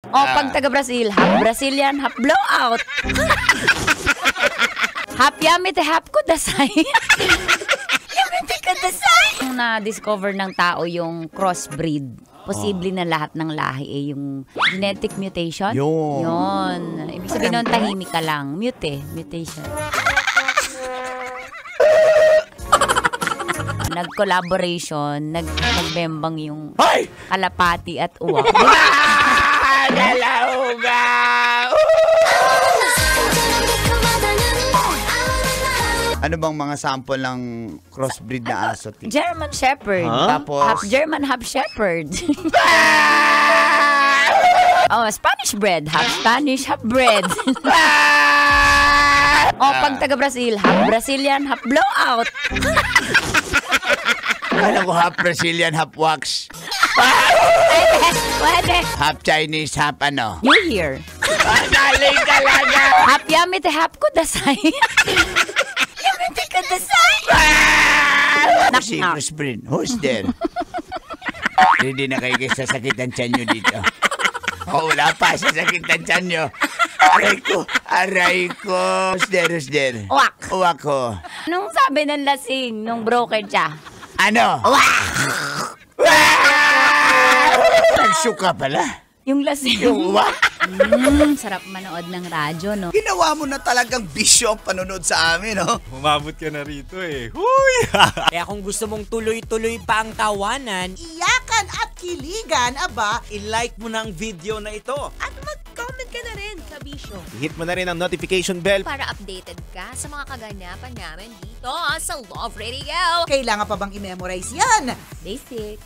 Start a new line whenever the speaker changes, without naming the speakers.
O, pag taga-Brazil, half Brazilian, half blowout. Half yamete, half kudasay. Yamete kudasay. Nung na-discover ng tao yung crossbreed, posible na lahat ng lahi yung genetic mutation. Yun. Ibig sabihin nun, tahimik ka lang. Mutation. Nag-collaboration, nagbembang yung kalapati at uwak.
Dalauga! Ano bang mga sample ng crossbreed na aso?
German Shepherd.
Tapos?
Half German, half Shepherd. Spanish bread. Half Spanish, half bread. Pag taga-Brazil, half Brazilian, half blowout.
Alam ko half Brazilian, half wax.
Pwede.
Half Chinese, half ano?
New Year.
Galing talaga!
Half yamete, half kudasay. Yamete kudasay.
Si crossbreed, who's there? Hindi na kayo sasakit ang tiyan nyo dito. Wala pa, sasakit ang tiyan nyo. Aray ko. Who's there?
Uwak.
Uwak ko.
Anong sabi ng lasing nung broker siya?
Ano? Nagsuka pala.
Yung lasing.
Yung uwak.
Sarap manood ng radyo, no?
Ginawa mo na talagang bisyo ang panonood sa amin, no?
Umabot ka na rito eh. Huy!
Kaya kung gusto mong tuloy-tuloy pa ang tawanan,
Iyakan at kiligan, aba,
i-like mo na ang video na ito.
At mag-comment ka na rin sa Bisyo
Hit mo na rin ang notification bell.
para updated ka sa mga kaganapan namin dito sa Love Radio.
kailangan pa bang i-memorize yan?
Basic.